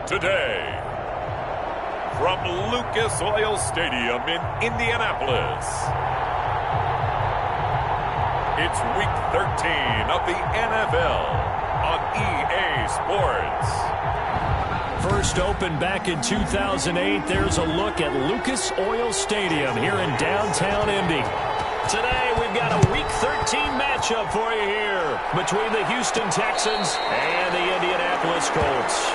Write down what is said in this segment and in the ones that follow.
today. From Lucas Oil Stadium in Indianapolis, it's Week 13 of the NFL on EA Sports. First opened back in 2008, there's a look at Lucas Oil Stadium here in downtown Indy. Today, we've got a Week 13 matchup for you here between the Houston Texans and the Indianapolis Colts.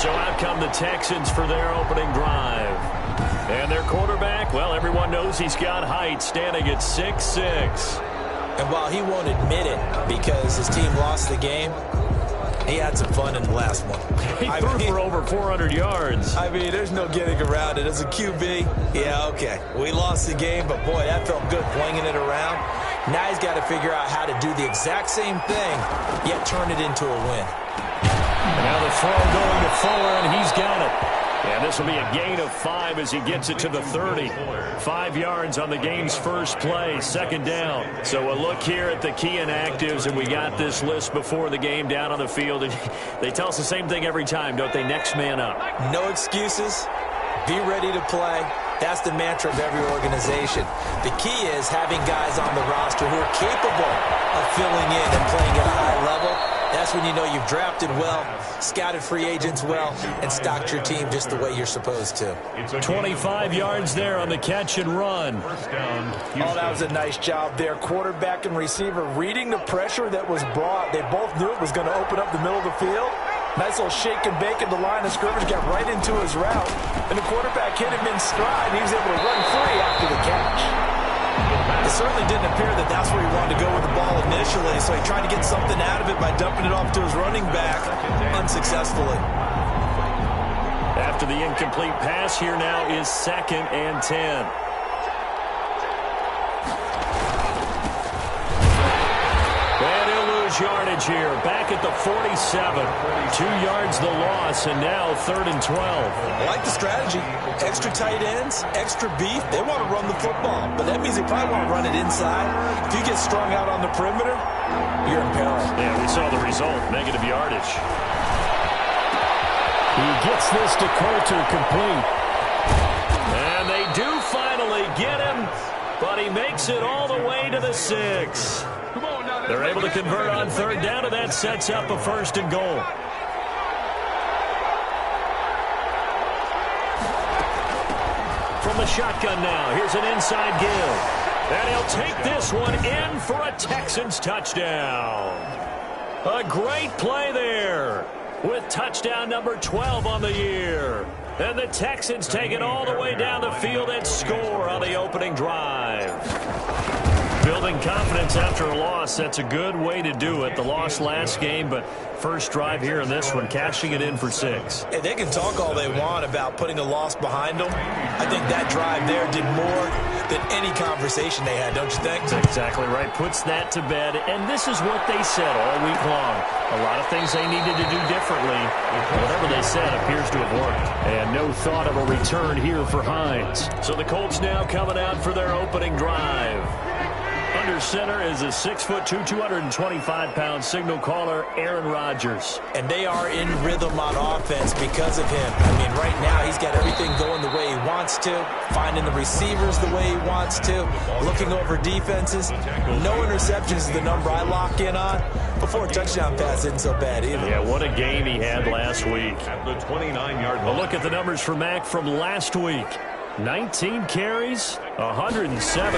So out come the Texans for their opening drive. And their quarterback, well, everyone knows he's got height, standing at 6'6". And while he won't admit it because his team lost the game, he had some fun in the last one. He threw for over 400 yards. I mean, there's no getting around it. As a QB, yeah, okay. We lost the game, but boy, that felt good flinging it around. Now he's got to figure out how to do the exact same thing, yet turn it into a win. Now the throw going to Fuller, and he's got it. And this will be a gain of 5 as he gets it to the 30. 5 yards on the game's first play, second down. So a look here at the key inactives, and we got this list before the game down on the field. And they tell us the same thing every time, don't they? Next man up. No excuses. Be ready to play. That's the mantra of every organization. The key is having guys on the roster who are capable of filling in and playing at a high level. That's when you know you've drafted well, scouted free agents well, and stocked your team just the way you're supposed to. 25 yards there on the catch and run. Oh, that was a nice job there. Quarterback and receiver reading the pressure that was brought. They both knew it was going to open up the middle of the field. Nice little shake and bake at the line of scrimmage, got right into his route. And the quarterback hit him in stride, and he was able to run free after the catch. It certainly didn't appear that that's where he wanted to go with the ball initially, so he tried to get something out of it by dumping it off to his running back unsuccessfully. After the incomplete pass, here now is 2nd and 10. And he'll lose yardage here. Back at the 47. 2 yards the loss, and now 3rd and 12. I like the strategy. Extra tight ends, extra beef. They want to run the football, but that means they probably want to run it inside. If you get strung out on the perimeter, you're in peril. Yeah, we saw the result, negative yardage. He gets this to Coulter complete. And they do finally get him, but he makes it all the way to the 6. They're able to convert on 3rd down, and that sets up a 1st and goal. From the shotgun now, here's an inside give. And he'll take this one in for a Texans touchdown. A great play there with touchdown number 12 on the year. And the Texans take it all the way down the field and score on the opening drive. Building confidence after a loss, that's a good way to do it. The loss last game, but first drive here in this one, cashing it in for 6. Hey, they can talk all they want about putting a loss behind them. I think that drive there did more than any conversation they had, don't you think? That's exactly right. Puts that to bed, and this is what they said all week long. A lot of things they needed to do differently. Whatever they said appears to have worked. And no thought of a return here for Hines. So the Colts now coming out for their opening drive. Under center is a 6'2", 225-pound signal caller, Aaron Rodgers. And they are in rhythm on offense because of him. I mean, right now he's got everything going the way he wants to, finding the receivers the way he wants to, looking over defenses. No interceptions is the number I lock in on. Before a touchdown pass isn't so bad either. Yeah, what a game he had last week. At the 29-yard line. A look at the numbers for Mack from last week. 19 carries, 107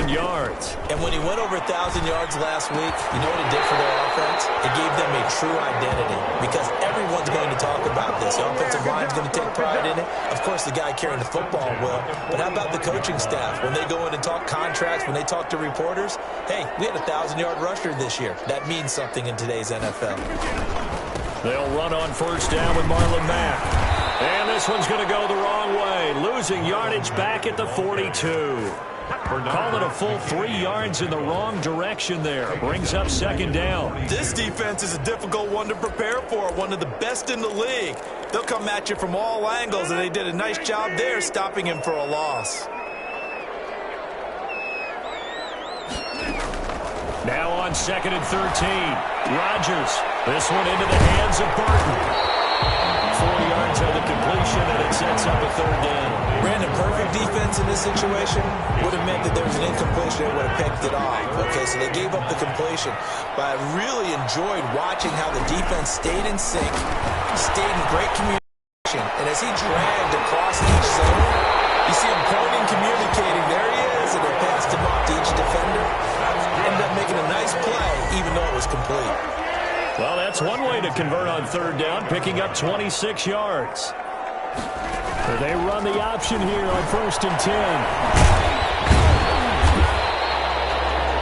yards. And when he went over 1,000 yards last week, you know what it did for their offense? It gave them a true identity because everyone's going to talk about this. The offensive line's going to take pride in it. Of course, the guy carrying the football will. But how about the coaching staff? When they go in and talk contracts, when they talk to reporters, hey, we had a 1,000-yard rusher this year. That means something in today's NFL. They'll run on first down with Marlon Mack. And this one's going to go the wrong way. Losing yardage back at the 42. Call it a full 3 yards in the wrong direction there. Brings up 2nd down. This defense is a difficult one to prepare for. One of the best in the league. They'll come at you from all angles, and they did a nice job there stopping him for a loss. Now on 2nd and 13. Rodgers. This one into the hands of Burton. 4 third down. Brandon, perfect defense in this situation would have meant that there was an incompletion. They would have picked it off. Okay, so they gave up the completion. But I really enjoyed watching how the defense stayed in sync, stayed in great communication. And as he dragged across each zone, you see him pointing, communicating. There he is, and they passed him off to each defender. Ended up making a nice play, even though it was complete. Well, that's one way to convert on third down, picking up 26 yards. So they run the option here on 1st and 10.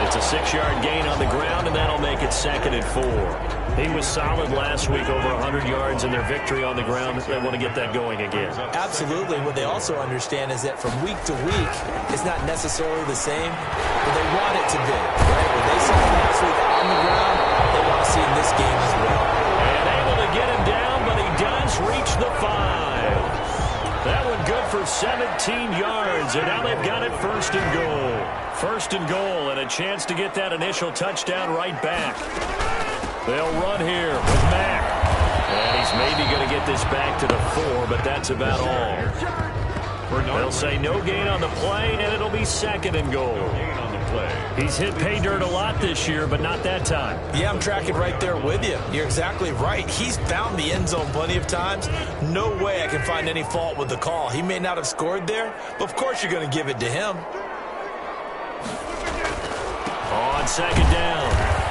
It's a 6-yard gain on the ground, and that'll make it 2nd and 4. He was solid last week, over 100 yards in their victory on the ground. They want to get that going again. Absolutely. What they also understand is that from week to week, it's not necessarily the same, but they want it to be. Right? What they saw last week on the ground, they want to see in this game as well. And able to get him down, but he does reach the 5. That one good for 17 yards, and now they've got it 1st and goal. 1st and goal, and a chance to get that initial touchdown right back. They'll run here with Mack. And he's maybe going to get this back to the 4, but that's about all. They'll say no gain on the play, and it'll be 2nd and goal. He's hit pay dirt a lot this year, but not that time. Yeah, I'm tracking right there with you. You're exactly right. He's found the end zone plenty of times. No way I can find any fault with the call. He may not have scored there, but of course you're going to give it to him. On 2nd down,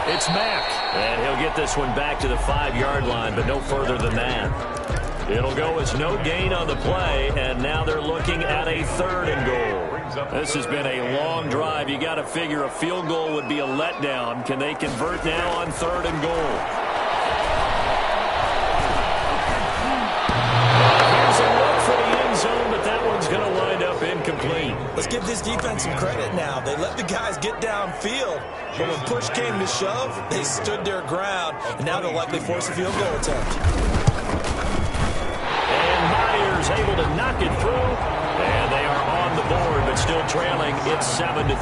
it's Mack. And he'll get this one back to the 5-yard line, but no further than that. It'll go as no gain on the play, and now they're looking at a 3rd and goal. This has been a long drive. You got to figure a field goal would be a letdown. Can they convert now on 3rd and goal? Here's a look for the end zone, but that one's going to wind up incomplete. Let's give this defense some credit now. They let the guys get downfield, but when push came to shove, they stood their ground, and now they'll likely force a field goal attempt. And Myers able to knock it through, and they are on the board, but still trailing. It's 7-3.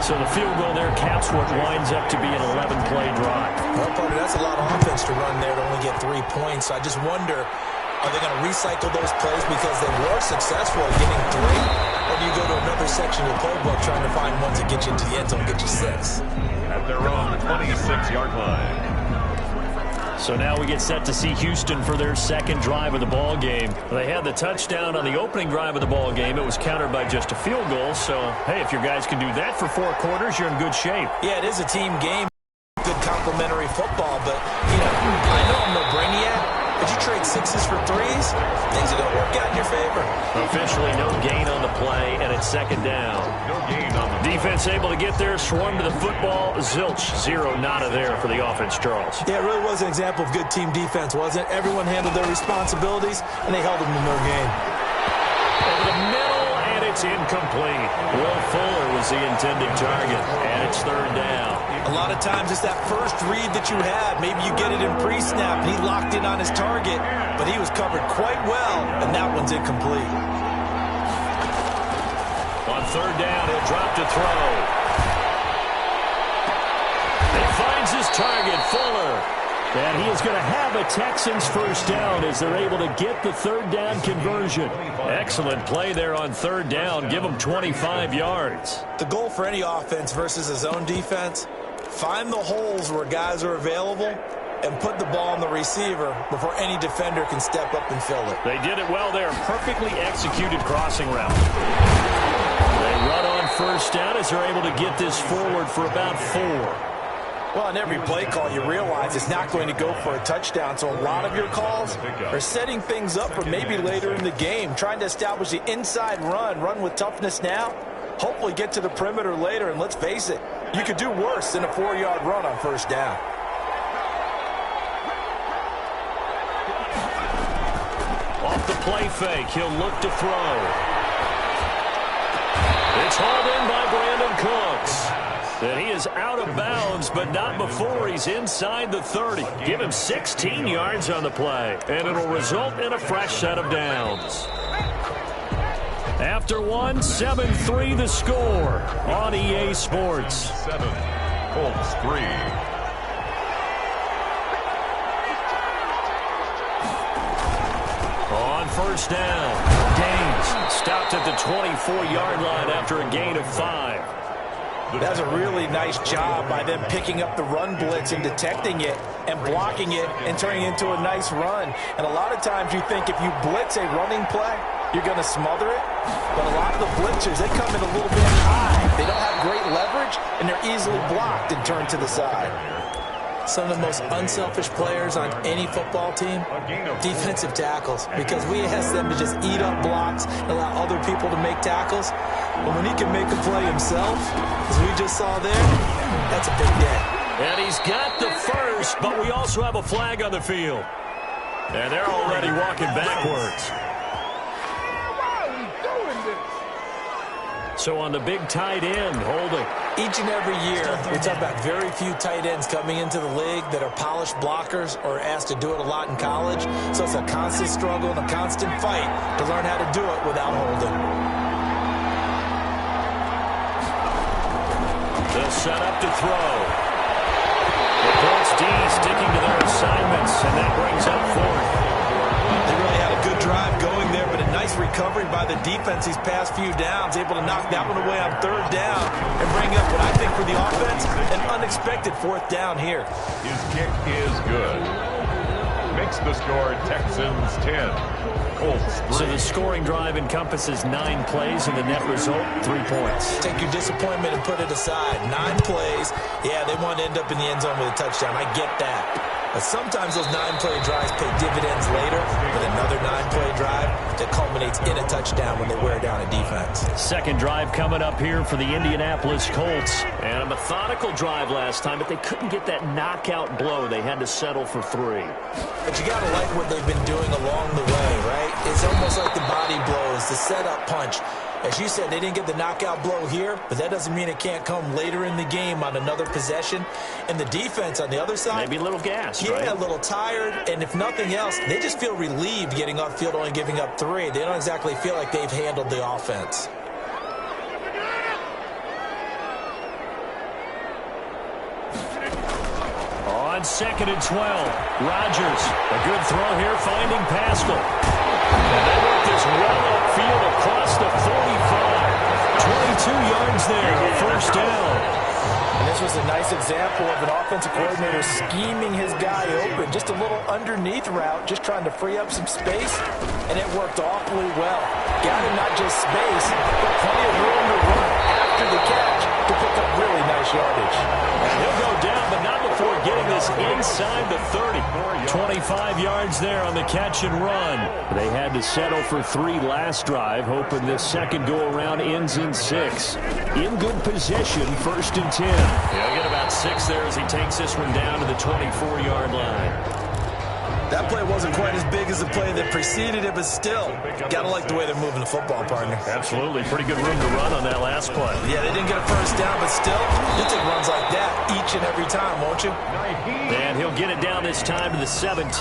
So the field goal there caps what winds up to be an 11-play drive. Well, partner, that's a lot of offense to run there to only get 3 points. So I just wonder, are they going to recycle those plays because they were successful at getting 3? Or do you go to another section of the playbook trying to find ones that get you into the end zone and get you 6? At their own 26-yard line. So now we get set to see Houston for their 2nd drive of the ball game. They had the touchdown on the opening drive of the ball game. It was countered by just a field goal. So, hey, if your guys can do that for 4 quarters, you're in good shape. Yeah, it is a team game. Good complementary football, but, you know, I know I'm no brainiac. But you trade 6s for 3s, things are going to work out in your favor. Officially no gain on the play, and it's 2nd down. No gain on the defense able to get there, swarm to the football. Zilch, 0 nada there for the offense, Charles. Yeah, it really was an example of good team defense, wasn't it? Everyone handled their responsibilities, and they held them to no gain. Over the middle, and it's incomplete. Will Fuller was the intended target, and it's 3rd down. A lot of times it's that first read that you have. Maybe you get it in pre-snap, and he locked in on his target, but he was covered quite well, and that one's incomplete. On 3rd down, he'll drop to throw. He finds his target, Fuller. And he is going to have a Texans 1st down as they're able to get the 3rd down conversion. Excellent play there on 3rd down. Give them 25 yards. The goal for any offense versus a zone defense, find the holes where guys are available and put the ball on the receiver before any defender can step up and fill it. They did it well there. Perfectly executed crossing route. They run on 1st down as they're able to get this forward for about 4. Well, on every play call, you realize it's not going to go for a touchdown, so a lot of your calls are setting things up for maybe later in the game, trying to establish the inside run with toughness now, hopefully get to the perimeter later, and let's face it, you could do worse than a 4-yard run on 1st down. Off the play fake, he'll look to throw. It's hauled in by Brandon Cooks. And he is out of bounds, but not before he's inside the 30. Give him 16 yards on the play, and it'll result in a fresh set of downs. After 1, 7-3 the score on EA Sports. 7, Colts 3. first down. Gaines stopped at the 24-yard line after a gain of 5. That's a really nice job by them picking up the run blitz and detecting it and blocking it and turning it into a nice run. And a lot of times you think if you blitz a running play, you're going to smother it. But a lot of the blitzers, they come in a little bit high. They don't have great leverage, and they're easily blocked and turned to the side. Some of the most unselfish players on any football team, defensive tackles, because we ask them to just eat up blocks and allow other people to make tackles. But when he can make a play himself, as we just saw there, that's a big day. And he's got the first, but we also have a flag on the field. And they're already walking backwards. So on the big tight end, holding. Each and every year, we talk about very few tight ends coming into the league that are polished blockers or asked to do it a lot in college. So it's a constant struggle and a constant fight to learn how to do it without holding. The setup to throw. The Colts D sticking to their assignments, and that brings up 4th. They really had a good drive going there, but a nice recovery by the defense these past few downs, able to knock that one away on 3rd down and bring up what I think for the offense, an unexpected 4th down here. His kick is good. Makes the score Texans 10, Colts 3. So the scoring drive encompasses 9 plays, and the net result, 3 points. Take your disappointment and put it aside. 9 plays. Yeah, they want to end up in the end zone with a touchdown. I get that. But sometimes those 9-play drives pay dividends later with another 9-play drive that culminates in a touchdown when they wear down a defense. Second drive coming up here for the Indianapolis Colts. And a methodical drive last time, but they couldn't get that knockout blow. They had to settle for 3. But you got to like what they've been doing along the way, right? It's almost like the body blows, the setup punch. As you said, they didn't get the knockout blow here, but that doesn't mean it can't come later in the game on another possession. And the defense on the other side, maybe a little gas, yeah, right? A little tired, and if nothing else, they just feel relieved getting off field, only giving up 3. They don't exactly feel like they've handled the offense. On 2nd and 12, Rodgers, a good throw here, finding Pascal. And they work this well upfield across the 45. 22 yards there, first down. And this was a nice example of an offensive coordinator scheming his guy open. Just a little underneath route, just trying to free up some space, and it worked awfully well. Got him not just space, but plenty of room to run after the catch to pick up really nice yardage. And he'll go down, but not before getting this inside the 30. 25 yards there on the catch and run. They had to settle for 3 last drive, hoping this second go-around ends in 6. In good position, 1st and 10. He'll get about 6 there as he takes this one down to the 24-yard line. That play wasn't quite as big as the play that preceded it, but still, gotta like the way they're moving the football, partner. Absolutely. Pretty good room to run on that last play. Yeah, they didn't get a first down, but still, you'll take runs like that each and every time, won't you? And he'll get it down this time to the 17.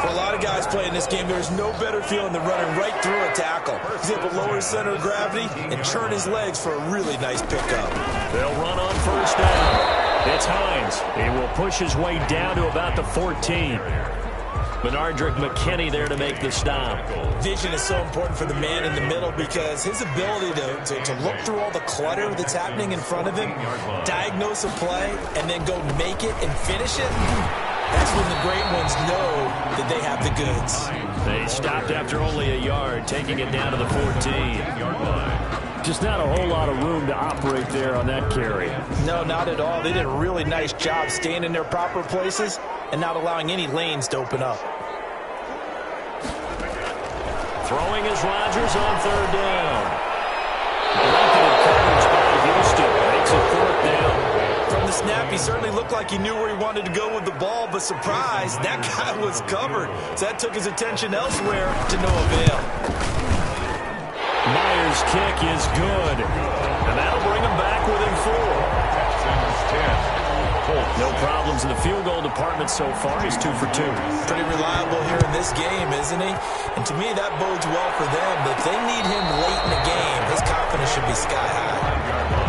For a lot of guys playing this game, there's no better feeling than running right through a tackle. He's able to lower his center of gravity and churn his legs for a really nice pickup. They'll run on first down. It's Hines. He will push his way down to about the 14. Benardrick McKinney there to make the stop. Vision is so important for the man in the middle because his ability to look through all the clutter that's happening in front of him, diagnose a play, and then go make it and finish it, that's when the great ones know that they have the goods. They stopped after only a yard, taking it down to the 14-yard line. Just not a whole lot of room to operate there on that carry. No, not at all. They did a really nice job staying in their proper places and not allowing any lanes to open up. Throwing is Rodgers on 3rd down. Blanketed coverage by Houston. Makes it 4th down. From the snap, he certainly looked like he knew where he wanted to go with the ball, but surprise, that guy was covered. So that took his attention elsewhere to no avail. Myers' kick is good. And that'll bring him back within 4. Texans 10, Colts. No problems in the field goal department so far. He's 2 for 2. Pretty reliable here in this game, isn't he? And to me, that bodes well for them. But if they need him late in the game, his confidence should be sky high.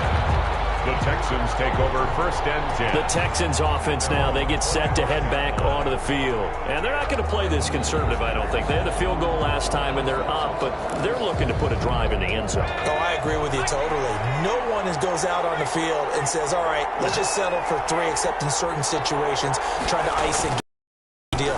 The Texans take over 1st and 10. The Texans offense now, they get set to head back onto the field. And they're not going to play this conservative, I don't think. They had a field goal last time, and they're up, but they're looking to put a drive in the end zone. Oh, I agree with you totally. No one goes out on the field and says, all right, let's just settle for 3, except in certain situations, trying to ice it. Deal.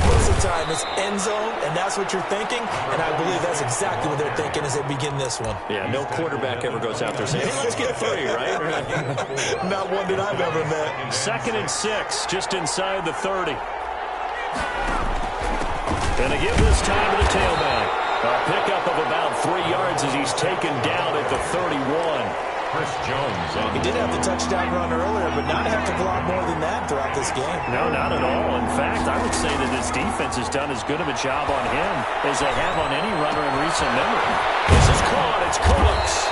Most of the time, it's end zone, and that's what you're thinking, and I believe that's exactly what they're thinking as they begin this one. Yeah, no quarterback ever goes out there saying, hey, let's get 3, right? Not one that I've ever met. 2nd and 6, just inside the 30. And they give this time to the tailback. A pickup of about 3 yards as he's taken down at the 31. Chris Jones. He did have the touchdown run earlier, but not a heck of a lot more than that throughout this game. No, not at all. In fact, I would say that his defense has done as good of a job on him as they have on any runner in recent memory. This is caught. It's Cooks.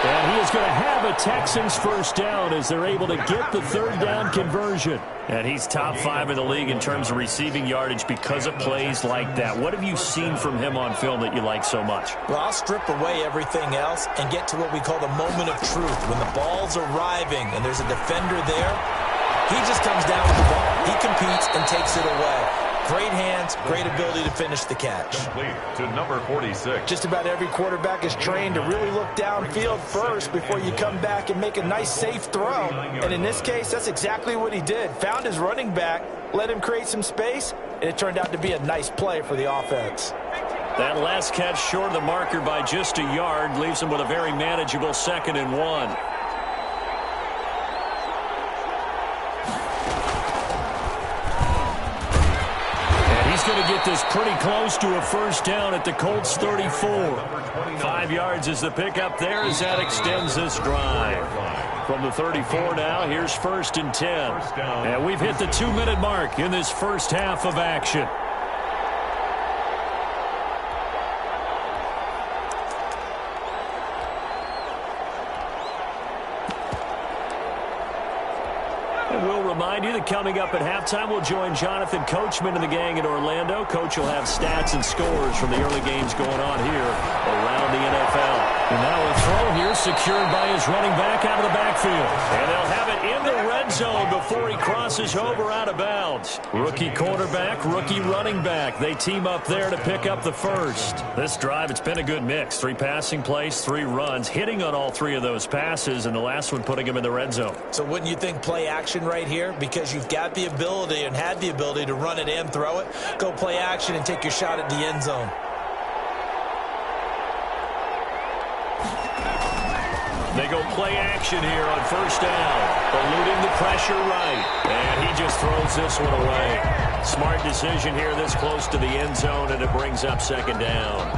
And he is going to have a Texans first down as they're able to get the 3rd down conversion. And he's top 5 in the league in terms of receiving yardage because of plays like that. What have you seen from him on film that you like so much? Well, I'll strip away everything else and get to what we call the moment of truth. When the ball's arriving and there's a defender there, he just comes down with the ball. He competes and takes it away. Great hands, great ability to finish the catch. Complete to number 46. Just about every quarterback is trained to really look downfield first before you come back and make a nice, safe throw. And in this case, that's exactly what he did. Found his running back, let him create some space, and it turned out to be a nice play for the offense. That last catch short of the marker by just a yard leaves him with a very manageable 2nd and 1. He's going to get this pretty close to a first down at the Colts 34. 5 yards is the pickup there as that extends this drive. From the 34 now, here's 1st and 10. And we've hit the 2-minute mark in this first half of action. We'll remind you that coming up at halftime, we'll join Jonathan Coachman and the gang in Orlando. Coach will have stats and scores from the early games going on here around the NFL. And now a throw here secured by his running back out of the backfield. And they'll have it in the red zone before he crosses over out of bounds. Rookie quarterback, rookie running back. They team up there to pick up the first. This drive, it's been a good mix. 3 passing plays, 3 runs, hitting on all 3 of those passes, and the last one putting him in the red zone. So wouldn't you think play action right here? Because you've got the ability and had the ability to run it and throw it. Go play action and take your shot at the end zone. They go play action here on first down. Eluding the pressure right. And he just throws this one away. Smart decision here this close to the end zone, and it brings up 2nd down.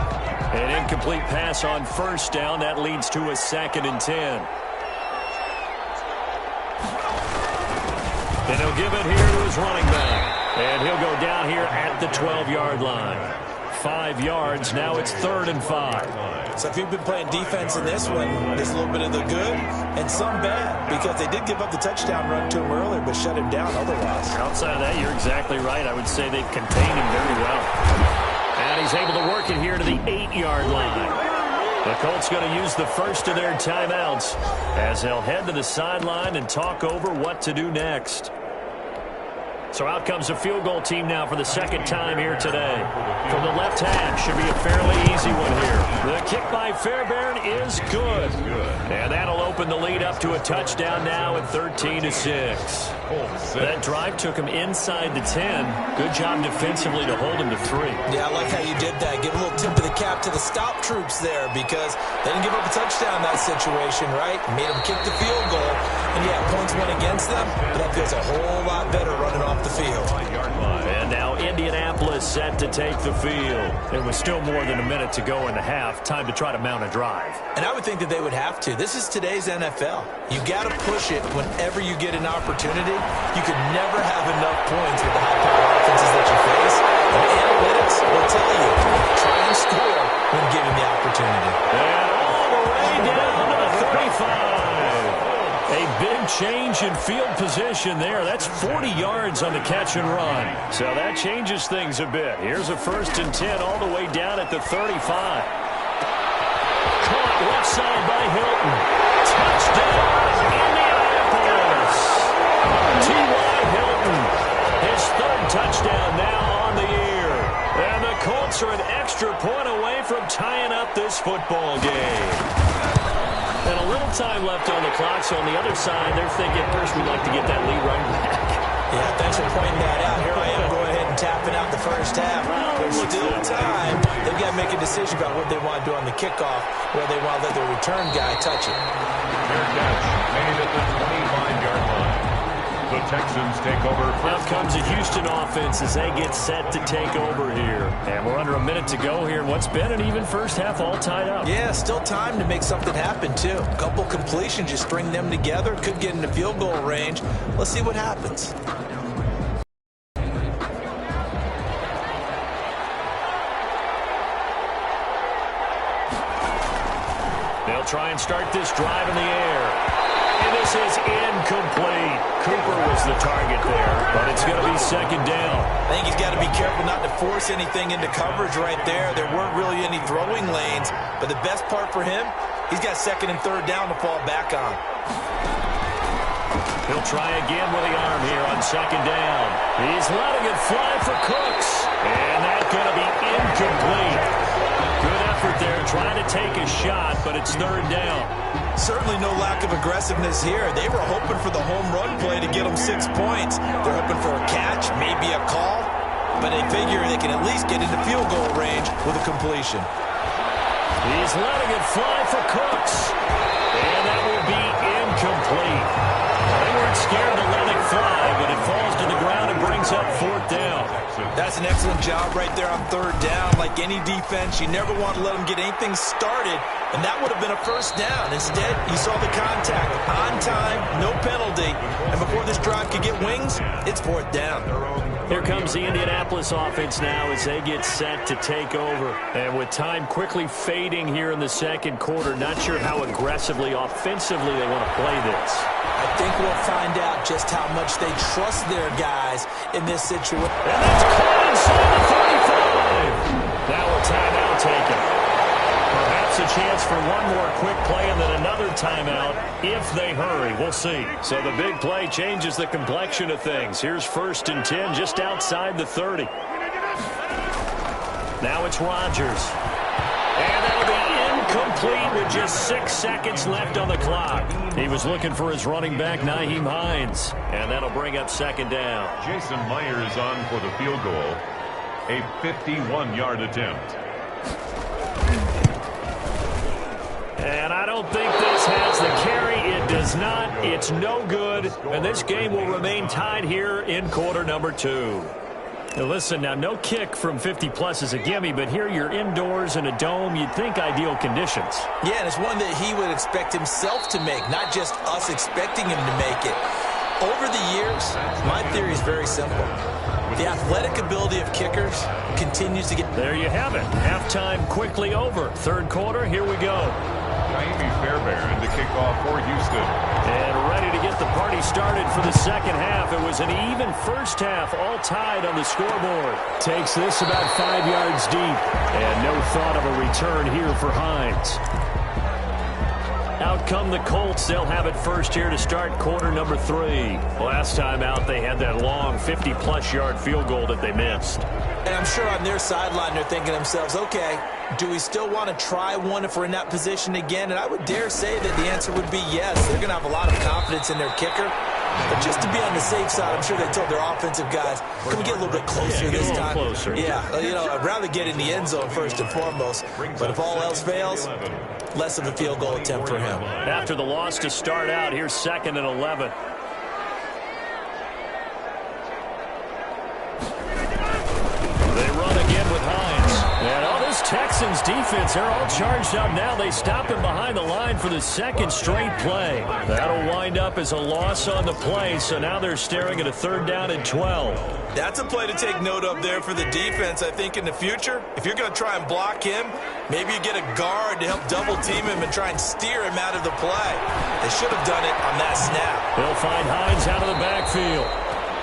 An incomplete pass on first down. That leads to a 2nd and 10. And he'll give it here to his running back. And he'll go down here at the 12-yard line. 5 yards. Now it's 3rd and 5. So if you've been playing defense in this one, there's a little bit of the good and some bad, because they did give up the touchdown run to him earlier, but shut him down otherwise. Outside of that, you're exactly right. I would say they've contained him very well. And he's able to work it here to the 8-yard line. The Colts going to use the first of their timeouts as they'll head to the sideline and talk over what to do next. So out comes a field goal team now for the 2nd time here today. From the left hash, should be a fairly easy one here. The kick by Fairbairn is good. And that'll open the lead up to a touchdown now at 13-6. That drive took him inside the 10. Good job defensively to hold him to 3. Yeah, I like how you did that. Give a little tip of the cap to the stop troops there, because they didn't give up a touchdown in that situation, right? Made them kick the field goal. And yeah, points went against them, but that feels a whole lot better running off the field. And now Indianapolis set to take the field. It was still more than a minute to go in the half. Time to try to mount a drive. And I would think that they would have to. This is today's NFL. You got to push it whenever you get an opportunity. You could never have enough points with the high-powered offenses that you face. And analytics will tell you, try and score when given the opportunity. And all the way down to the 35. A big change in field position there. That's 40 yards on the catch and run. So that changes things a bit. Here's a 1st and 10 all the way down at the 35. Caught left side by Hilton. Touchdown, extra point away from tying up this football game. And a little time left on the clock, so on the other side, they're thinking first we'd like to get that lead right back. Yeah, thanks for pointing that out. Here I am going ahead and tapping out the first half. There's still time. They've got to make a decision about what they want to do on the kickoff, where they want to let their return guy touch it. Fair catch made at the 25-yard line. The Texans take over. Now comes the Houston offense as they get set to take over here. And we're under a minute to go here in what's been an even first half, all tied up. Yeah, still time to make something happen, too. A couple completions, just string them together. Could get into field goal range. Let's see what happens. They'll try and start this drive in the air. And this is incomplete. Cooper was the target there, but it's going to be second down. I think he's got to be careful not to force anything into coverage right there. There weren't really any throwing lanes, but the best part for him, he's got second and third down to fall back on. He'll try again with the arm here on second down. He's letting it fly for Cooks, and that's going to be incomplete. Good effort there trying to take a shot, but it's third down. Certainly no lack of aggressiveness here. They were hoping for the home run play to get them 6 points. They're hoping for a catch, maybe a call, but they figure they can at least get into field goal range with a completion. He's letting it fly for Cooks, and that will be incomplete. They weren't scared to let it fly, but it falls to the ground and brings up fourth down. That's an excellent job right there on third down. Like any defense, you never want to let them get anything started, and that would have been a first down. Instead, you saw the contact. On time, no penalty. And before this drive could get wings, it's fourth down. Here comes the Indianapolis offense now as they get set to take over. And with time quickly fading here in the second quarter, not sure how aggressively, offensively they want to play this. I think we'll find out just how much they trust their guys in this situation. And that's caught inside the 35. Now a timeout taken. Perhaps a chance for one more quick play and then another timeout if they hurry. We'll see. So the big play changes the complexion of things. Here's 1st and 10 just outside the 30. Now it's Rodgers. And that'll be incomplete with just 6 seconds left on the clock. He was looking for his running back, Nyheim Hines. And that'll bring up second down. Jason Myers on for the field goal. A 51-yard attempt. And I don't think this has the carry. It does not. It's no good. And this game will remain tied here in quarter number 2. Now listen, now no kick from 50-plus is a gimme, but here you're indoors in a dome. You'd think ideal conditions. Yeah, and it's one that he would expect himself to make, not just us expecting him to make it. Over the years, my theory is very simple. The athletic ability of kickers continues to get... There you have it. Halftime quickly over. Third quarter, here we go. Jaime Fairbairn to kick off for Houston. And ready to get the party started for the second half. It was an even first half, all tied on the scoreboard. Takes this about 5 yards deep. And no thought of a return here for Hines. Out come the Colts. They'll have it first here to start quarter number 3. Last time out, they had that long 50-plus yard field goal that they missed. And I'm sure on their sideline, they're thinking to themselves, okay, do we still want to try one if we're in that position again? And I would dare say that the answer would be yes. They're going to have a lot of confidence in their kicker. But just to be on the safe side, I'm sure they told their offensive guys, can we get a little bit closer this time? Closer. Yeah, I'd rather get in the end zone first and foremost. But if all else fails, less of a field goal attempt for him. After the loss to start out, here's 2nd and 11. They run again with Hines. And this Texans defense, they're all charged up now. They stop him behind the line for the second straight play. That'll wind up as a loss on the play, so now they're staring at a 3rd down and 12. That's a play to take note of there for the defense, I think, in the future. If you're going to try and block him, maybe you get a guard to help double-team him and try and steer him out of the play. They should have done it on that snap. They'll find Hines out of the backfield.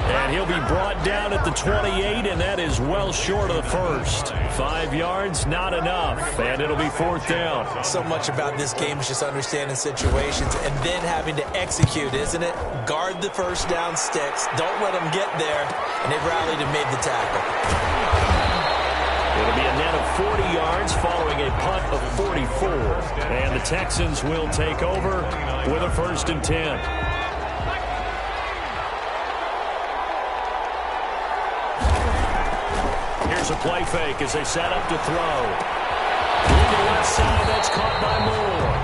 And he'll be brought down at the 28, and that is well short of the first. 5 yards, not enough, and it'll be 4th down. So much about this game is just understanding situations and then having to execute, isn't it? Guard the first down sticks. Don't let them get there, and they've rallied and made the tackle. It'll be a net of 40 yards following a punt of 44. And the Texans will take over with a 1st and 10. Here's a play fake as they set up to throw. To the left side, that's caught by Moore.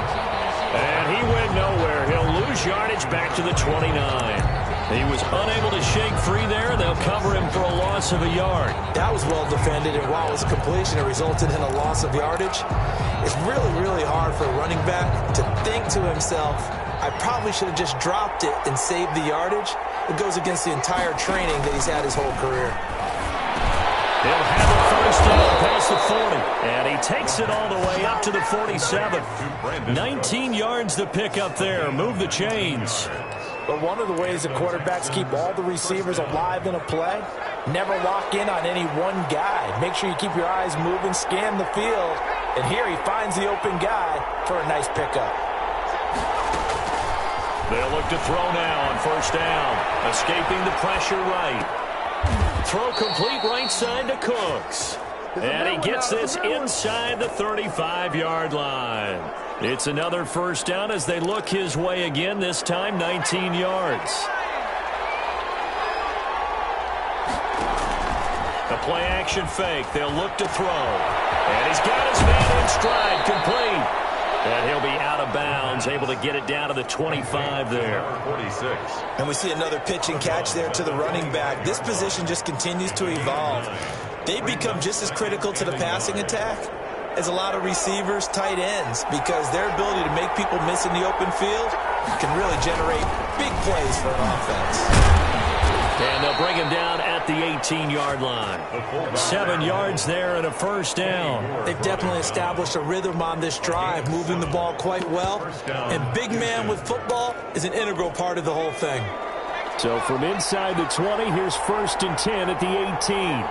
And he went nowhere. He'll lose yardage back to the 29. He was unable to shake free there. They'll cover him for a loss of a yard. That was well defended, and while it was completion, it resulted in a loss of yardage. It's really, really hard for a running back to think to himself, I probably should have just dropped it and saved the yardage. It goes against the entire training that he's had his whole career. He'll have a 1st down past the 40. And he takes it all the way up to the 47. 19 yards to pick up there. Move the chains. But one of the ways that quarterbacks keep all the receivers alive in a play, never lock in on any one guy. Make sure you keep your eyes moving, scan the field. And here he finds the open guy for a nice pickup. They'll look to throw now on 1st down. Escaping the pressure right. Throw complete right side to Cooks. And he gets this inside the 35-yard line. It's another 1st down as they look his way again, this time 19 yards. A play-action fake. They'll look to throw. And he's got his man in stride, complete. And he'll be out of bounds, able to get it down to the 25 there. 46. And we see another pitch and catch there to the running back. This position just continues to evolve. They become just as critical to the passing attack as a lot of receivers, tight ends, because their ability to make people miss in the open field can really generate big plays for an offense. And they'll bring him down at the 18-yard line. 7 yards there and a 1st down. They've definitely established a rhythm on this drive, moving the ball quite well. And big man with football is an integral part of the whole thing. So from inside the 20, here's 1st and 10 at the 18.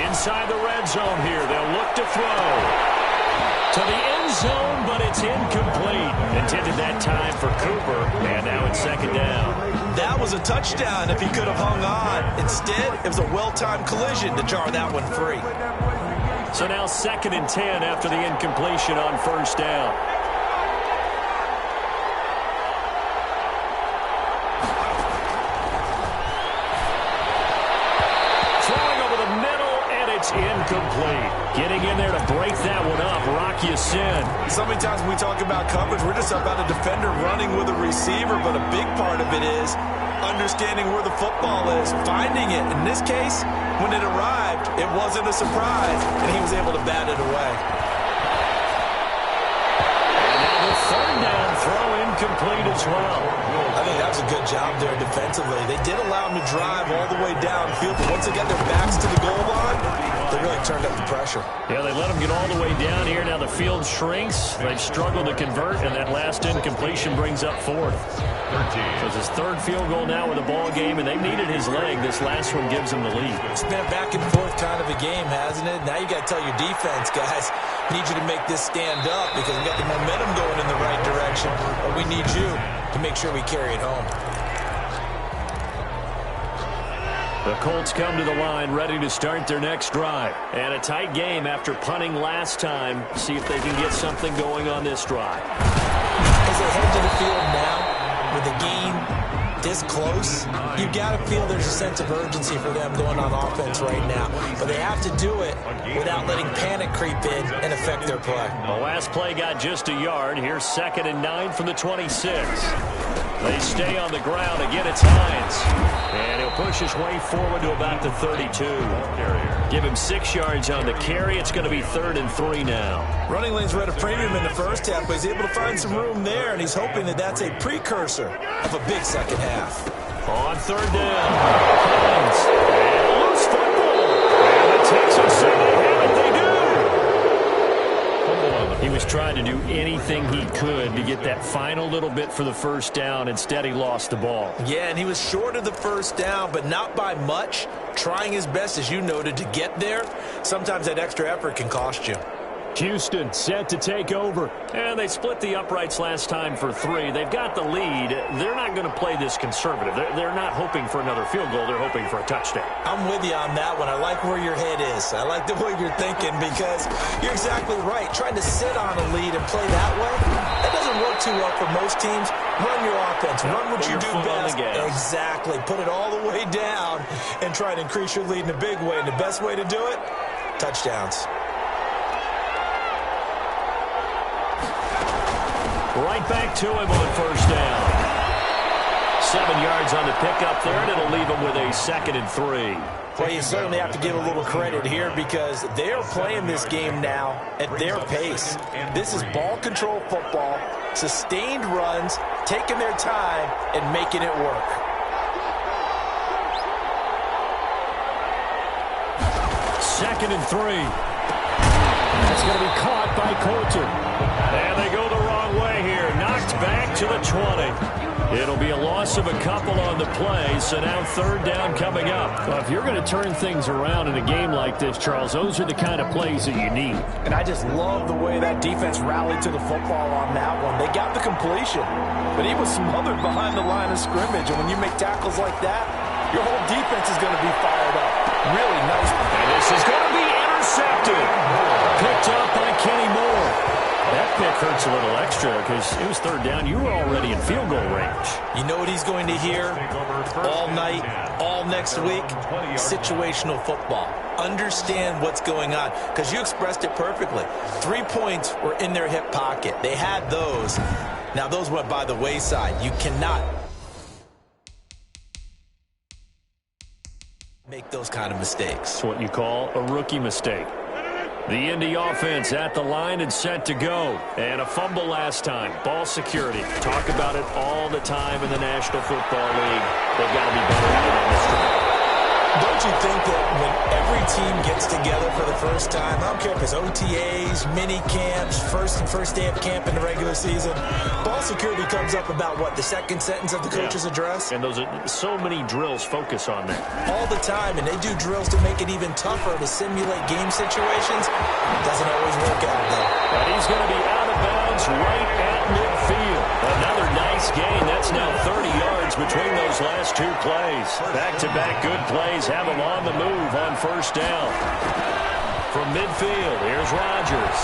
Inside the red zone here, they'll look to throw. To the end zone, but it's incomplete. Intended that time for Cooper, and now it's 2nd down. That was a touchdown if he could have hung on. Instead, it was a well-timed collision to jar that one free. So now 2nd and 10 after the incompletion on 1st down. Throwing over the middle, and it's incomplete. Getting in there to break that one up, Rock Ya-Sin. So many times when we talk about coverage, we're just about a defender running with a receiver, but a big part of it is understanding where the football is, finding it. In this case, when it arrived, it wasn't a surprise, and he was able to bat it away. And now the 3rd down throw incomplete as well. I think that was a good job there defensively. They did allow him to drive all the way downfield, but once they got their backs to the goal line, they really turned up the pressure. Yeah, they let him get all the way down here. Now the field shrinks. They've struggled to convert, and that last incompletion brings up 4th. So it's his 3rd field goal now with the ball game, and they needed his leg. This last one gives them the lead. It's been a back and forth kind of a game, hasn't it? Now you got to tell your defense, guys, need you to make this stand up because we got the momentum going in the right direction, but we need you to make sure we carry it home. The Colts come to the line ready to start their next drive. And a tight game after punting last time. See if they can get something going on this drive. As they head to the field now, with the game this close, you've got to feel there's a sense of urgency for them going on offense right now. But they have to do it without letting panic creep in and affect their play. The last play got just a yard. Here's 2nd and 9 from the 26. They stay on the ground. Again, it's Hines. And he'll push his way forward to about the 32. Give him 6 yards on the carry. It's going to be 3rd and 3 now. Running lanes were at a premium in the first half, but he's able to find some room there, and he's hoping that that's a precursor of a big second half. On 3rd down, Hines. And a loose football. And the Texans say they have it. They do. He was trying to do anything he could to get that final little bit for the 1st down. Instead, he lost the ball. Yeah, and he was short of the 1st down, but not by much. Trying his best, as you noted, to get there. Sometimes that extra effort can cost you. Houston set to take over. And they split the uprights last time for 3. They've got the lead. They're not going to play this conservative. They're not hoping for another field goal. They're hoping for a touchdown. I'm with you on that one. I like where your head is. I like the way you're thinking because you're exactly right. Trying to sit on a lead and play that way, that doesn't work too well for most teams. Run your offense. Run what you do best. Exactly. Put it all the way down and try to increase your lead in a big way. And the best way to do it, touchdowns. Right back to him on first down. 7 yards on the pickup there, and it'll leave him with a 2nd and 3. Well, you certainly have to give a little credit here because they are playing this game now at their pace. This is ball control football, sustained runs, taking their time, and making it work. Second and 3. That's going to be caught by Coulter. And they go the wrong way here. Knocked back to the 20. It'll be a loss of a couple on the play, so now 3rd down coming up. Well, if you're going to turn things around in a game like this, Charles, those are the kind of plays that you need. And I just love the way that defense rallied to the football on that one. They got the completion, but he was smothered behind the line of scrimmage. And when you make tackles like that, your whole defense is going to be fired up. Really nice. And this is going to be intercepted. Picked up by Kenny Moore. That pick hurts a little extra because it was 3rd down. You were already in field goal range. You know what he's going to hear all night, all next week? Situational football. Understand what's going on because you expressed it perfectly. 3 points were in their hip pocket. They had those. Now those went by the wayside. You cannot make those kind of mistakes. It's what you call a rookie mistake. The Indy offense at the line and set to go. And a fumble last time. Ball security. Talk about it all the time in the National Football League. They've got to be better at it on this drive. Don't you think that when every team gets together for the first time, I don't care if it's OTAs, mini camps, first day of camp in the regular season, ball security comes up about what, the second sentence of the coach's address? And those are so many drills focus on that. All the time, and they do drills to make it even tougher to simulate game situations. Doesn't always work out, though. And he's going to be out of bounds right at midfield. Another nice gain. That's now 30 yards between those last 2 plays. Back-to-back good plays have him on the move on first down. From midfield, here's Rodgers.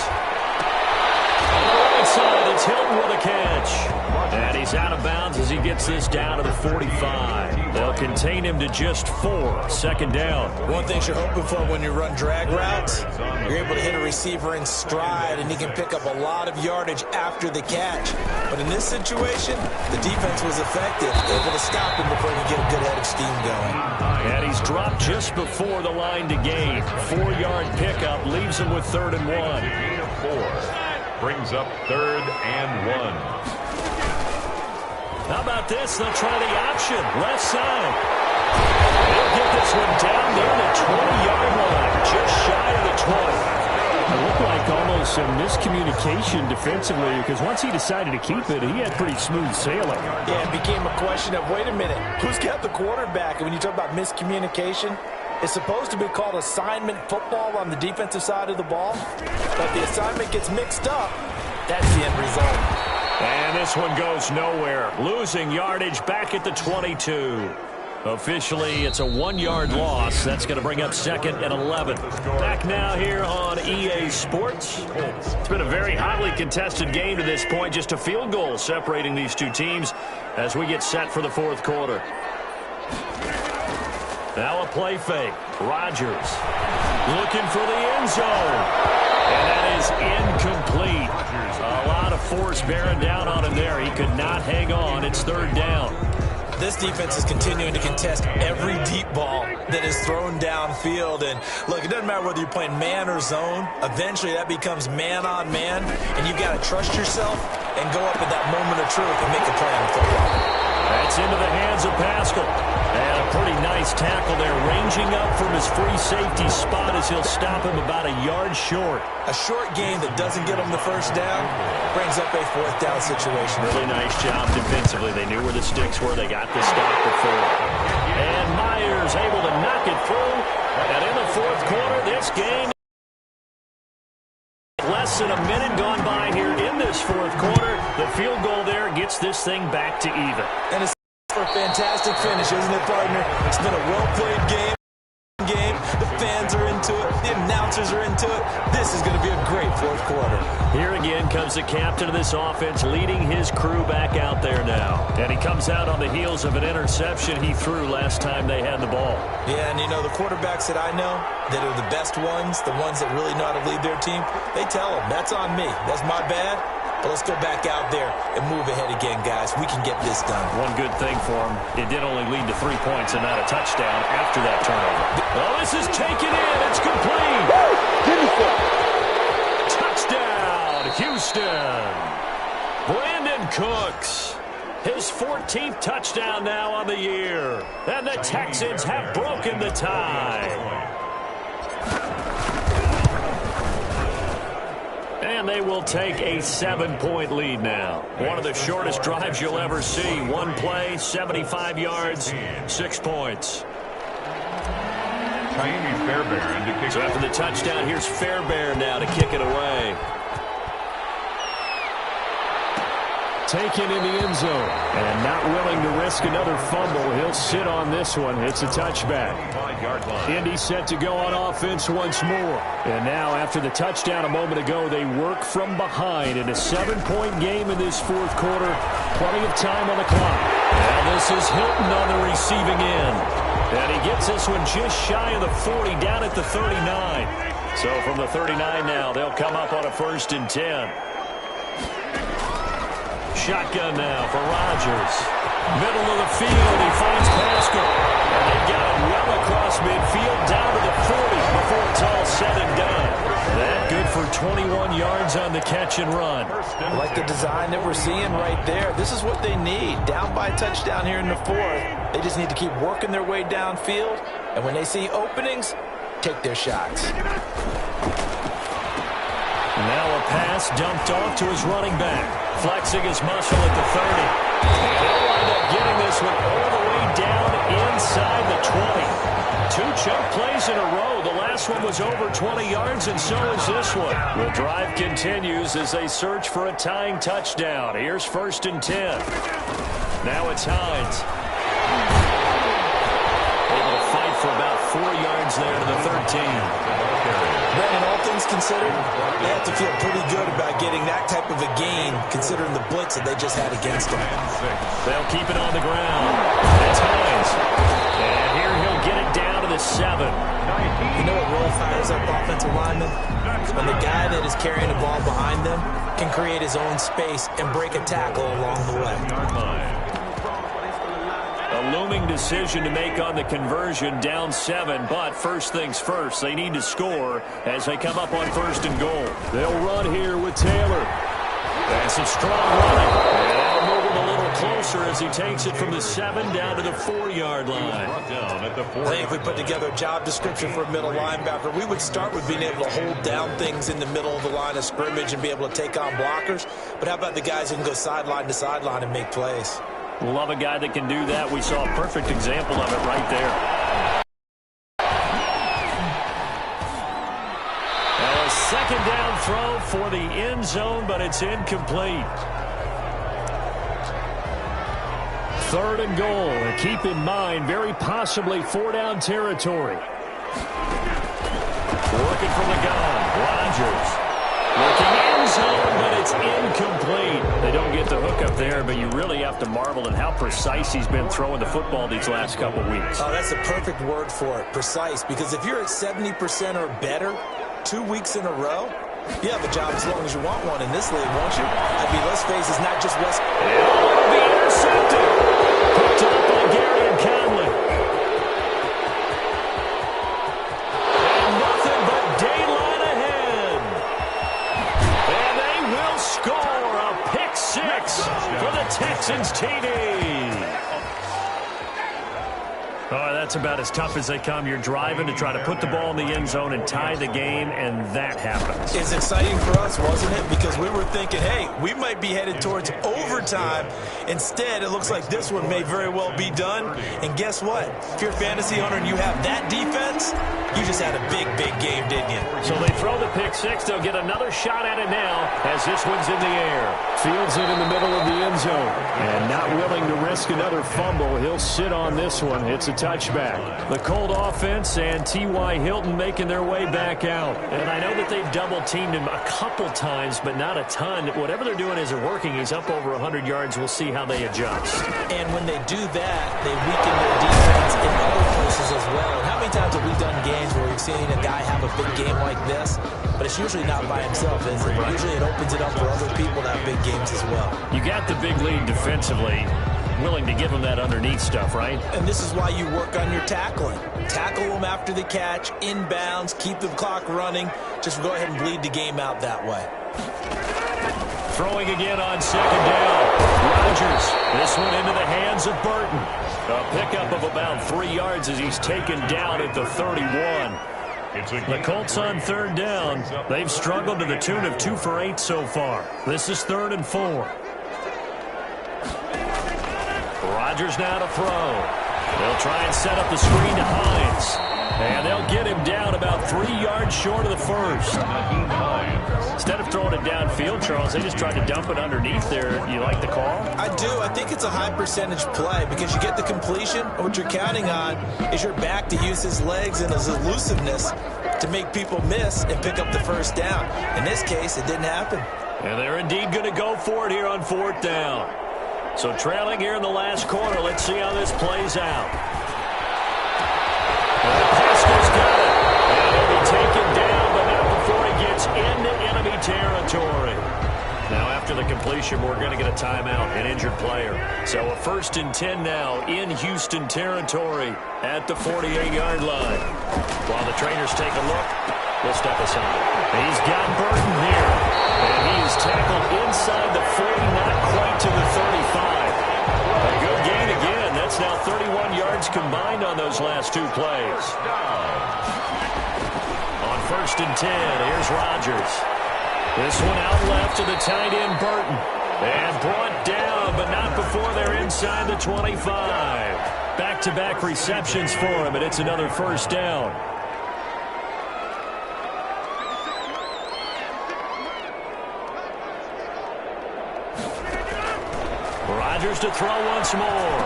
On the right side, it's Hilton with a catch. And he's out of bounds as he gets this down to the 45. They'll contain him to just 4. 2nd down. One thing you're hoping for when you run drag routes, you're able to hit a receiver in stride, and he can pick up a lot of yardage after the catch. But in this situation, the defense was effective, able to stop him before he could get a good head of steam going. And he's dropped just before the line to gain. 4-yard pickup leaves him with 3rd and 1. Gain of 4 brings up 3rd and 1. How about this? They'll try the option. Left side. They'll get this one down there to the 20-yard line. Just shy of the 20. It looked like almost some miscommunication defensively because once he decided to keep it, he had pretty smooth sailing. Yeah, it became a question of, wait a minute, who's got the quarterback? And when you talk about miscommunication, it's supposed to be called assignment football on the defensive side of the ball. But the assignment gets mixed up. That's the end result. And this one goes nowhere. Losing yardage back at the 22. Officially, it's a 1-yard loss. That's going to bring up 2nd and 11. Back now here on EA Sports. It's been a very hotly contested game to this point. Just a field goal separating these two teams as we get set for the 4th quarter. Now a play fake. Rodgers looking for the end zone. And that is incomplete. A lot of force bearing down on him there. He could not hang on. It's 3rd down. This defense is continuing to contest every deep ball that is thrown downfield. And, look, it doesn't matter whether you're playing man or zone. Eventually, that becomes man-on-man, and you've got to trust yourself and go up at that moment of truth and make a play on the football. That's into the hands of Pascal. And a pretty nice tackle there, ranging up from his free safety spot as he'll stop him about a yard short. A short gain that doesn't get him the first down brings up a 4th down situation. Really nice job defensively. They knew where the sticks were. They got the stop before. And Myers able to knock it through. And in the 4th quarter, this game less this thing back to even. And it's for a fantastic finish, isn't it, partner? It's been a well-played game. The fans are into it. The announcers are into it. This is going to be a great fourth quarter. Here again comes the captain of this offense leading his crew back out there now. And he comes out on the heels of an interception he threw last time they had the ball. Yeah, and you know, the quarterbacks that I know that are the best ones, the ones that really know how to lead their team, they tell them, that's on me. That's my bad. But let's go back out there and move ahead again, guys. We can get this done. One good thing for him, it did only lead to 3 points and not a touchdown after that turnover. Oh, this is taken in. It's complete. Touchdown, Houston. Brandon Cooks. His 14th touchdown now on the year. And the Texans have broken the tie. And they will take a 7-point lead now. One of the shortest drives you'll ever see. One play, 75 yards, 6 points. So after the touchdown, here's Fairbairn now to kick it away. Taken in the end zone. And not willing to risk another fumble. He'll sit on this one. It's a touchback. Indy set to go on offense once more. And now after the touchdown a moment ago, they work from behind in a 7-point game in this fourth quarter. Plenty of time on the clock. Now this is Hilton on the receiving end. And he gets this one just shy of the 40, down at the 39. So from the 39 now, they'll come up on a 1st and 10. Shotgun now for Rodgers. Middle of the field, he finds Pascal. And they got it well across midfield, down to the 40 before it's all said and done. That good for 21 yards on the catch and run. I like the design that we're seeing right there. This is what they need. Down by a touchdown here in the fourth. They just need to keep working their way downfield. And when they see openings, take their shots. Now a pass dumped off to his running back. Flexing his muscle at the 30. And he'll wind up getting this one all the way down inside the 20. 2 chunk plays in a row. The last one was over 20 yards, and so is this one. The drive continues as they search for a tying touchdown. Here's 1st and 10. Now it's Hines. Able to fight for about 4 yards there to the 13. Brandon, all things considered, they have to feel pretty good about getting that type of a gain, considering the blitz that they just had against them. They'll keep it on the ground. It's Hines. And here he'll get it down to the 7. You know what really fires up offensive linemen? When the guy that is carrying the ball behind them can create his own space and break a tackle along the way. A looming decision to make on the conversion, down 7, but first things first, they need to score as they come up on 1st and goal. They'll run here with Taylor. That's some strong running. And that'll move him a little closer as he takes it from the 7 down to the 4-yard line. I think if we put together a job description for a middle linebacker, we would start with being able to hold down things in the middle of the line of scrimmage and be able to take on blockers. But how about the guys who can go sideline to sideline and make plays? Love a guy that can do that. We saw a perfect example of it right there. A 2nd down throw for the end zone, but it's incomplete. 3rd and goal. And keep in mind, very possibly 4-down territory. Working from the gun. Rodgers. Looking end zone, but it's incomplete. They don't get the hook up there, but you really have to marvel at how precise he's been throwing the football these last couple weeks. Oh, that's a perfect word for it, precise, because if you're at 70% or better 2 weeks in a row, you have a job as long as you want one in this league, won't you? I mean, let's face it, it's not just West. It'll be intercepted. Picked up by Gary and Conley. And nothing but daylight ahead. And they will score a pick 6 for the Texans TD. Oh, that's about as tough as they come. You're driving to try to put the ball in the end zone and tie the game, and that happens. It's exciting for us, wasn't it? Because we were thinking, hey, we might be headed towards overtime. Instead, it looks like this one may very well be done. And guess what? If you're a fantasy owner and you have that defense, you just had a big, big game, didn't you? So they throw the pick six. They'll get another shot at it now as this one's in the air. Fields it in the middle of the end zone. And not willing to risk another fumble. He'll sit on this one. It's a touchback. The Colt offense and T.Y. Hilton making their way back out. And I know that they've double-teamed him a couple times, but not a ton. Whatever they're doing isn't working. He's up over 100 yards. We'll see how they adjust. And when they do that, they weaken their defense in other places as well. And how many times have we done games where we've seen a guy have a big game like this? But it's usually not by himself, is it? Usually it opens it up for other people to have big games as well. You got the big lead defensively. Willing to give them that underneath stuff, right? And this is why you work on your tackling. Tackle them after the catch, inbounds, keep the clock running. Just go ahead and bleed the game out that way. Throwing again on second down. Rodgers, this one into the hands of Burton. A pickup of about 3 yards as he's taken down at the 31. The Colts on third down. They've struggled to the tune of 2 for 8 so far. This is 3rd and 4. Rodgers now to throw. They'll try and set up the screen to Hines. And they'll get him down about 3 yards short of the first. Instead of throwing it downfield, Charles, they just tried to dump it underneath there. You like the call? I do. I think it's a high percentage play because you get the completion. And what you're counting on is your back to use his legs and his elusiveness to make people miss and pick up the first down. In this case, it didn't happen. And they're indeed going to go for it here on 4th down. So trailing here in the last quarter. Let's see how this plays out. Pascal's got it. And he'll be taken down, but not before he gets into enemy territory. Now after the completion, we're going to get a timeout, an injured player. So a 1st and 10 now in Houston territory at the 48-yard line. While the trainers take a look, we'll step aside. He's got Burton here. And he is tackled inside the 40, not quite to the 35. A good gain again. That's now 31 yards combined on those last 2 plays. On 1st and 10, here's Rodgers. This one out left to the tight end, Burton. And brought down, but not before they're inside the 25. Back-to-back receptions for him, and it's another 1st down. Rodgers to throw once more.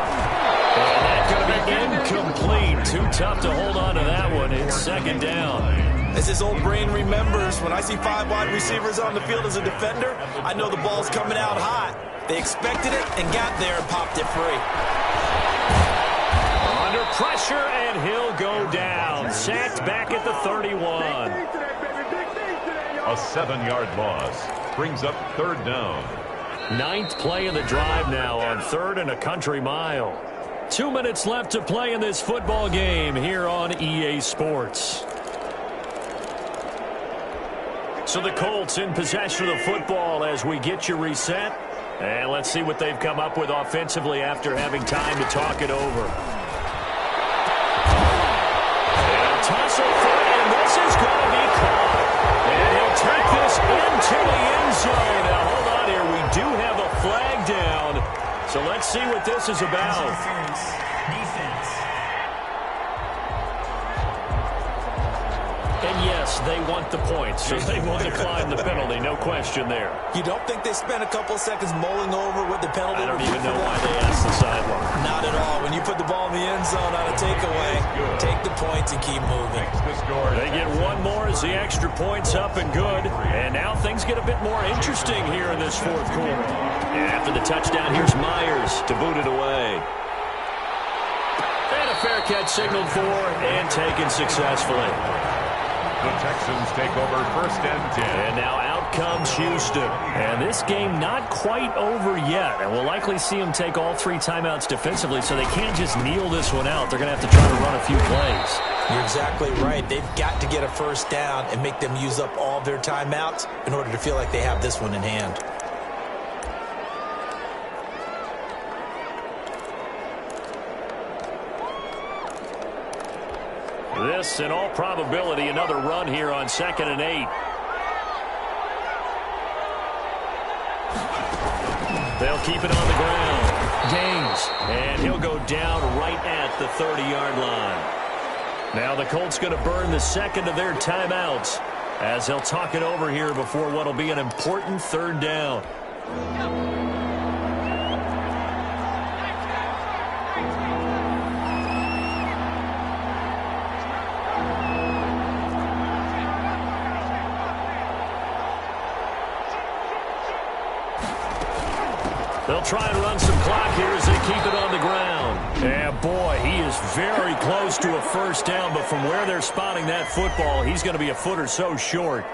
And that's going to be incomplete. Too tough to hold on to that one. It's 2nd down. As his old brain remembers, when I see 5 wide receivers on the field as a defender, I know the ball's coming out hot. They expected it and got there and popped it free. Under pressure, and he'll go down. Sacked back at the 31. A 7-yard loss brings up 3rd down. 9th play of the drive now on 3rd and a country mile. 2 minutes left to play in this football game here on EA Sports. So the Colts in possession of the football as we get you reset. And let's see what they've come up with offensively after having time to talk it over. And tussle for it, and this is going to be caught. And he'll take this into the end zone. Now hold on here. We do have a flag down. So let's see what this is about. Defense. And yes, they want the points, so they will decline the penalty, no question there. You don't think they spent a couple seconds mulling over what the penalty I don't would be even for know that? why they asked the sideline. Not at all. When you put the ball in the end zone on a takeaway, take the points and keep moving. They get one more as the extra point's up and good. And now things get a bit more interesting here in this 4th quarter. And after the touchdown, here's Myers to boot it away. And a fair catch signaled for and taken successfully. The Texans take over 1st and 10. And now out comes Houston. And this game not quite over yet. And we'll likely see them take all 3 timeouts defensively, so they can't just kneel this one out. They're going to have to try to run a few plays. You're exactly right. They've got to get a 1st down and make them use up all their timeouts in order to feel like they have this one in hand. This, in all probability, another run here on 2nd and 8. They'll keep it on the ground. Gains. And he'll go down right at the 30-yard line. Now the Colts going to burn the second of their timeouts as they'll talk it over here before what will be an important 3rd down. They'll try and run some clock here as they keep it on the ground. Yeah, boy, he is very close to a 1st down, but from where they're spotting that football, he's going to be a foot or so short.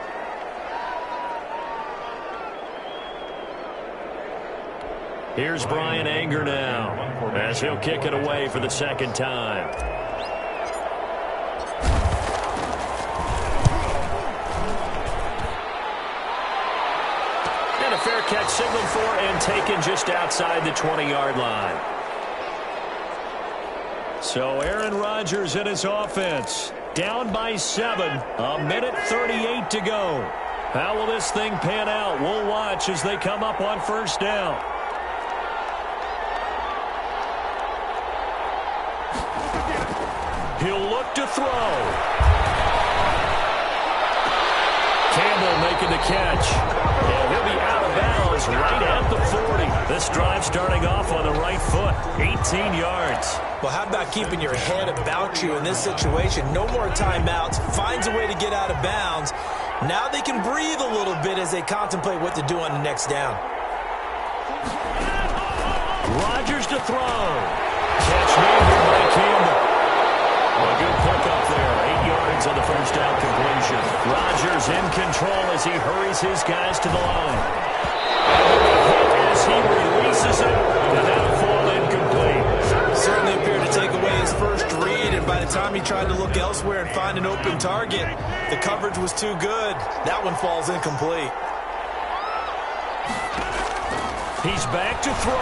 Here's Brian Anger now as he'll kick it away for the 2nd time. And a fair catch signaled for and taken just outside the 20-yard line. So Aaron Rodgers and his offense down by 7, a minute 38 to go. How will this thing pan out? We'll watch as they come up on 1st down. He'll look to throw. Campbell making the catch. And he'll be out of bounds right at the 40. This drive starting off on the right foot. 18 yards. Well, how about keeping your head about you in this situation? No more timeouts. Finds a way to get out of bounds. Now they can breathe a little bit as they contemplate what to do on the next down. Rodgers to throw. Catch made here by Campbell. A good pickup there. 8 yards on the 1st down completion. Rodgers in control as he hurries his guys to the line. As he releases it, and that'll fall incomplete. Certainly appeared to take away his first read, and by the time he tried to look elsewhere and find an open target, the coverage was too good. That one falls incomplete. He's back to throw.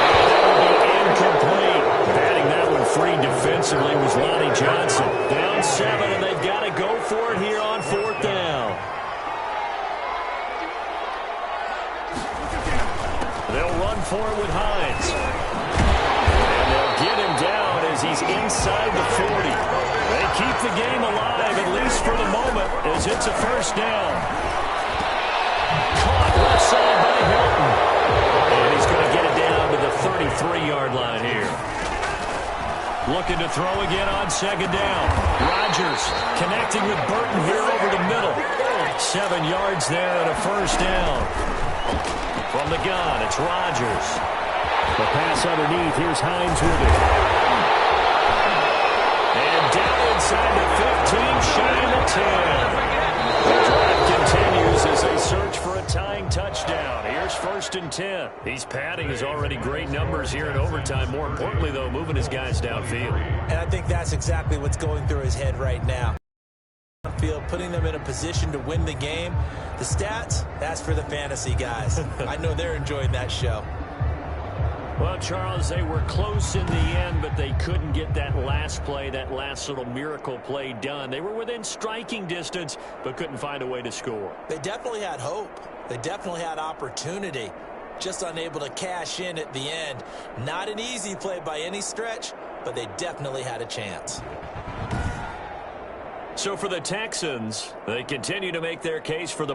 And that will be incomplete. Batting that one free defensively was Lonnie Johnson. Down 7, and they've got to go for it here on 4th down. They'll run for it with Hines. And they'll get him down as he's inside the 40. They keep the game alive, at least for the moment, as it's a 1st down. Caught left side by Hilton. And he's going to get it down to the 33-yard line here. Looking to throw again on 2nd down. Rodgers connecting with Burton here over the middle. 7 yards there and a 1st down. From the gun, it's Rodgers. The pass underneath. Here's Hines with it. And down inside the 15, shy of the 10. The drive continues as they search for a tying touchdown. Here's 1st and 10. He's padding his already great numbers here in overtime. More importantly, though, moving his guys downfield. And I think that's exactly what's going through his head right now. Field, putting them in a position to win the game. The stats, that's for the fantasy guys. I know they're enjoying that show. Well, Charles, they were close in the end, but they couldn't get that last play, that last little miracle play done. They were within striking distance, but couldn't find a way to score. They definitely had hope. They definitely had opportunity. Just unable to cash in at the end. Not an easy play by any stretch, but they definitely had a chance. So for the Texans, they continue to make their case for the